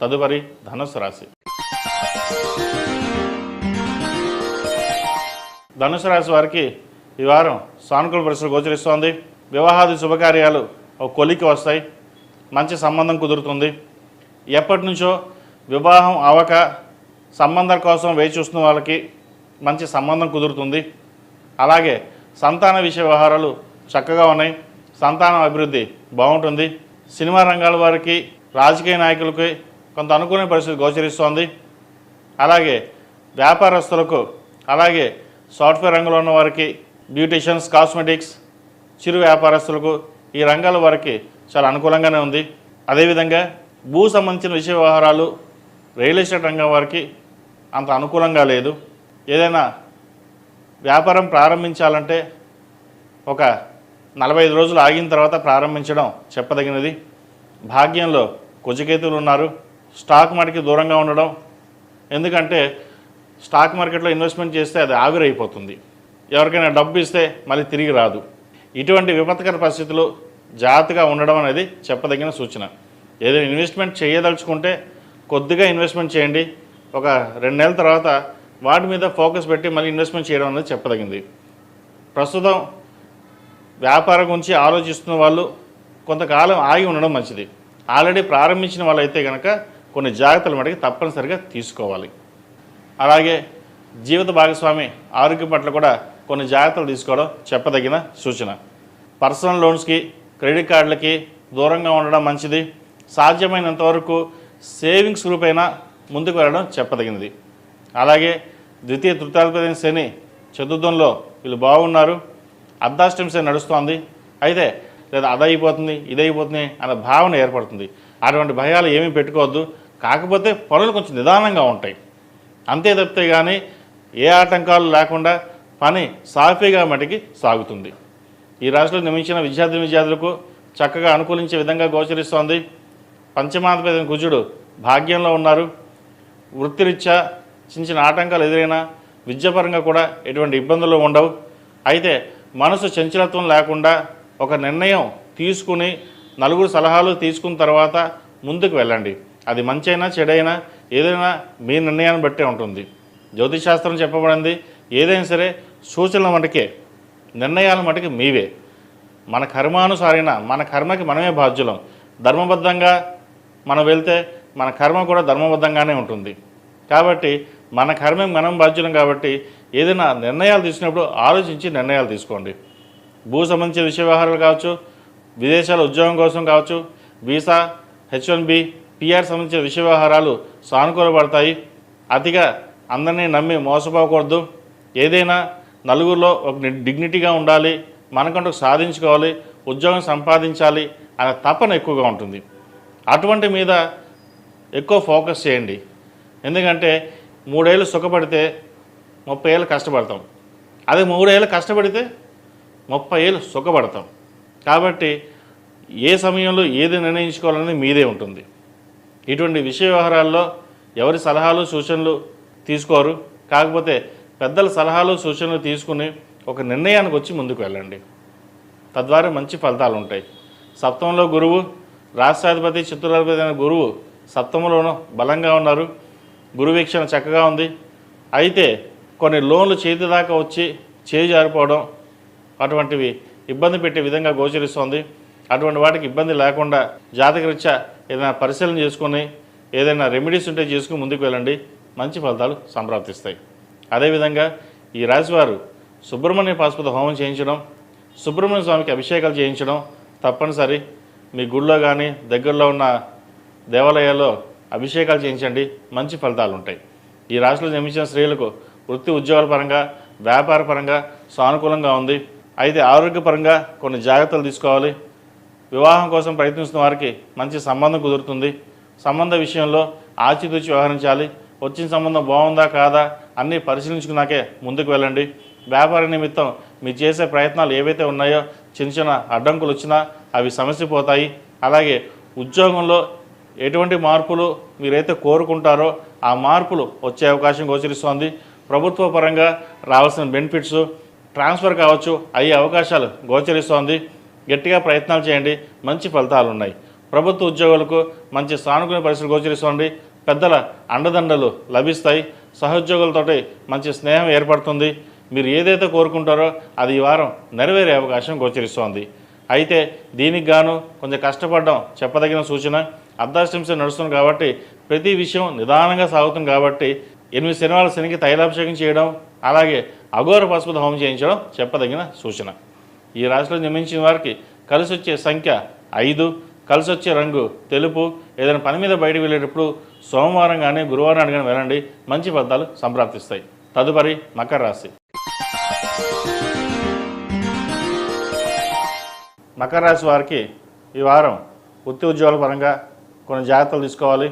తదుపరి ధనుసు రాశి. ధనుసు రాశి వారికి ఈ వారం సానుకూల పరిస్థితులు గోచరిస్తోంది. వివాహాది శుభకార్యాలు ఒక కొలికి వస్తాయి. మంచి సంబంధం కుదురుతుంది. ఎప్పటి నుంచో వివాహం అవక సంబంధాల కోసం వేచి చూస్తున్న వాళ్ళకి మంచి సంబంధం కుదురుతుంది. అలాగే సంతాన విషయ వ్యవహారాలు చక్కగా ఉన్నాయి. సంతానం అభివృద్ధి బాగుంటుంది. సినిమా రంగాల వారికి, రాజకీయ నాయకులకి కొంత అనుకూల పరిస్థితి గోచరిస్తోంది. అలాగే వ్యాపారస్తులకు, అలాగే సాఫ్ట్వేర్ రంగంలో ఉన్న వారికి, బ్యూటీషియన్స్, కాస్మెటిక్స్, చిరు వ్యాపారస్తులకు, ఈ రంగాల వారికి చాలా అనుకూలంగానే ఉంది. అదేవిధంగా భూ సంబంధించిన విషయ వ్యవహారాలు, రియల్ ఎస్టేట్ రంగం వారికి అంత అనుకూలంగా లేదు. ఏదైనా వ్యాపారం ప్రారంభించాలంటే ఒక 45 రోజులు ఆగిన తర్వాత ప్రారంభించడం చెప్పదగినది. భాగ్యంలో కుజకేతువులు ఉన్నారు. స్టాక్ మార్కెట్కి దూరంగా ఉండడం, ఎందుకంటే స్టాక్ మార్కెట్లో ఇన్వెస్ట్మెంట్ చేస్తే అది ఆవిరైపోతుంది. ఎవరికైనా డబ్బు ఇస్తే మళ్ళీ తిరిగి రాదు. ఇటువంటి విపత్కర పరిస్థితులు జాగ్రత్తగా ఉండడం అనేది చెప్పదగిన సూచన. ఏదైనా ఇన్వెస్ట్మెంట్ చేయదలుచుకుంటే కొద్దిగా ఇన్వెస్ట్మెంట్ చేయండి. ఒక 2 నెలల తర్వాత వాటి మీద ఫోకస్ పెట్టి మళ్ళీ ఇన్వెస్ట్మెంట్ చేయడం అనేది చెప్పదగింది. ప్రస్తుతం వ్యాపారం గురించి ఆలోచిస్తున్న వాళ్ళు కొంతకాలం ఆగి ఉండడం మంచిది. ఆల్రెడీ ప్రారంభించిన వాళ్ళైతే కనుక కొన్ని జాగ్రత్తలు మటుకు తప్పనిసరిగా తీసుకోవాలి. అలాగే జీవిత భాగస్వామి ఆరోగ్యం పట్ల కూడా కొన్ని జాగ్రత్తలు తీసుకోవడం చెప్పదగిన సూచన. పర్సనల్ లోన్స్కి, క్రెడిట్ కార్డులకి దూరంగా ఉండడం మంచిది. సాధ్యమైనంత వరకు సేవింగ్స్ గ్రూప్ అయినా ముందుకు వెళ్ళడం చెప్పదగినది. అలాగే ద్వితీయ తృతీయాధిపతి శని చతుర్థంలో వీళ్ళు బాగున్నారు. అర్ధాష్టమి శని నడుస్తోంది. అయితే లేదా అదైపోతుంది, ఇదైపోతుంది అనే భావన ఏర్పడుతుంది. అటువంటి భయాలు ఏమీ పెట్టుకోవద్దు. కాకపోతే పనులు కొంచెం నిదానంగా ఉంటాయి, అంతే తప్పితే కానీ ఏ ఆటంకాలు లేకుండా పని సాఫీగా మటుకి సాగుతుంది. ఈ రాశిలో నిర్మించిన విద్యార్థులకు చక్కగా అనుకూలించే విధంగా గోచరిస్తోంది. పంచమాధిపతి కుజుడు భాగ్యంలో ఉన్నారు. వృత్తిరీత్యా చిన్న చిన్న ఆటంకాలు ఎదురైనా విద్యాపరంగా కూడా ఎటువంటి ఇబ్బందులు ఉండవు. అయితే మనసు చంచలత్వం లేకుండా ఒక నిర్ణయం తీసుకుని నలుగురు సలహాలు తీసుకున్న తర్వాత ముందుకు వెళ్ళండి. అది మంచి అయినా చెడైనా ఏదైనా మీ నిర్ణయాన్ని బట్టే ఉంటుంది. జ్యోతిషాస్త్రం చెప్పబడింది ఏదైనా సరే సూచనల మటుకే, నిర్ణయాల మటుకు మీవే. మన కర్మానుసారైన మన కర్మకి మనమే బాధ్యులం. ధర్మబద్ధంగా మనం వెళ్తే మన కర్మ కూడా ధర్మబద్ధంగానే ఉంటుంది. కాబట్టి మన కర్మకి మనం బాధ్యులం. కాబట్టి ఏదైనా నిర్ణయాలు తీసుకున్నప్పుడు ఆలోచించి నిర్ణయాలు తీసుకోండి. భూ సంబంధించిన విషయ వ్యవహారాలు కావచ్చు, విదేశాల ఉద్యోగం కోసం కావచ్చు, వీసా, H1B, PR సంబంధించిన విషయ వ్యవహారాలు సానుకూలపడతాయి. అతిగా అందరినీ నమ్మి మోసపోకూడదు. ఏదైనా నలుగురిలో ఒక డిగ్నిటీగా ఉండాలి, మనకంటూ సాధించుకోవాలి, ఉద్యోగం సంపాదించాలి అనే తపన ఎక్కువగా ఉంటుంది. అటువంటి మీద ఎక్కువ ఫోకస్ చేయండి. ఎందుకంటే 3 ఏళ్ళు సుఖపడితే 30 ఏళ్ళు కష్టపడతాం. అదే 3 ఏళ్ళు కష్టపడితే 30 ఏళ్ళు సుఖపడతాం. కాబట్టి ఏ సమయంలో ఏది నిర్ణయించుకోవాలనేది మీదే ఉంటుంది. ఇటువంటి విషయ వ్యవహారాల్లో ఎవరి సలహాలు సూచనలు తీసుకోరు. కాకపోతే పెద్దల సలహాలు సూచనలు తీసుకుని ఒక నిర్ణయానికి వచ్చి ముందుకు వెళ్ళండి. తద్వారా మంచి ఫలితాలు ఉంటాయి. సప్తమంలో గురువు, రాష్ట్రాధిపతి, చతుర్థాధిపతి అయిన గురువు సప్తమంలోనూ బలంగా ఉన్నారు. గురు వీక్షణ చక్కగా ఉంది. అయితే కొన్ని లోన్లు చేతి దాకా వచ్చి చేయి జారిపోవడం అటువంటివి ఇబ్బంది పెట్టే విధంగా గోచరిస్తోంది. అటువంటి వాటికి ఇబ్బంది లేకుండా జాతకరీత్యా ఏదైనా పరిశీలన చేసుకుని ఏదైనా రెమెడీస్ ఉంటే చేసుకుని ముందుకు వెళ్ళండి. మంచి ఫలితాలు సంప్రాప్తిస్తాయి. అదేవిధంగా ఈ రాశివారు సుబ్రహ్మణ్య పాశుపత హోమం చేయించడం, సుబ్రహ్మణ్య స్వామికి అభిషేకాలు చేయించడం తప్పనిసరి. మీ గుళ్ళో కానీ దగ్గరలో ఉన్న దేవాలయాల్లో అభిషేకాలు చేయించండి. మంచి ఫలితాలు ఉంటాయి. ఈ రాశిలో జన్మించిన స్త్రీలకు వృత్తి ఉద్యోగాల పరంగా, వ్యాపార పరంగా సానుకూలంగా ఉంది. అయితే ఆరోగ్యపరంగా కొన్ని జాగ్రత్తలు తీసుకోవాలి. వివాహం కోసం ప్రయత్నిస్తున్న వారికి మంచి సంబంధం కుదురుతుంది. సంబంధ విషయంలో ఆచితూచి వ్యవహరించాలి. వచ్చిన సంబంధం బాగుందా కాదా అన్నీ పరిశీలించుకున్నాకే ముందుకు వెళ్ళండి. వ్యాపార నిమిత్తం మీరు చేసే ప్రయత్నాలు ఏవైతే ఉన్నాయో చిన్న చిన్న అడ్డంకులు వచ్చినా అవి సమస్యపోతాయి. అలాగే ఉద్యోగంలో ఎటువంటి మార్పులు మీరైతే కోరుకుంటారో ఆ మార్పులు వచ్చే అవకాశం గోచరిస్తోంది. ప్రభుత్వ పరంగా రావాల్సిన బెనిఫిట్స్ ట్రాన్స్ఫర్ కావచ్చు, అయ్యే అవకాశాలు గోచరిస్తోంది. గట్టిగా ప్రయత్నాలు చేయండి. మంచి ఫలితాలు ఉన్నాయి. ప్రభుత్వ ఉద్యోగులకు మంచి సానుకూల పరిస్థితులు గోచరిస్తోంది. పెద్దల అండదండలు లభిస్తాయి. సహోద్యోగులతోటి మంచి స్నేహం ఏర్పడుతుంది. మీరు ఏదైతే కోరుకుంటారో అది ఈ వారం నెరవేరే అవకాశం గోచరిస్తోంది. అయితే దీనికి గాను కొంచెం కష్టపడడం చెప్పదగిన సూచన. అర్ధాష్టమి నడుస్తుంది కాబట్టి ప్రతి విషయం నిదానంగా సాగుతుంది కాబట్టి 8 శనివారాల శనికి తైలాభిషేకం చేయడం, అలాగే అఘోర పశుపతి హోమం చేయించడం చెప్పదగిన సూచన. ఈ రాశిలో జన్మించిన వారికి కలిసి వచ్చే సంఖ్య 5, కలిసి వచ్చే రంగు తెలుపు. ఏదైనా పని మీద బయటకు వెళ్ళేటప్పుడు సోమవారం కానీ గురువారం కానీ వెళ్ళండి, మంచి ఫలితాలు సంప్రాప్తిస్తాయి. తదుపరి మకర రాశి. మకర రాశి వారికి ఈ వారం వృత్తి ఉద్యోగాల పరంగా కొన్ని జాగ్రత్తలు తీసుకోవాలి.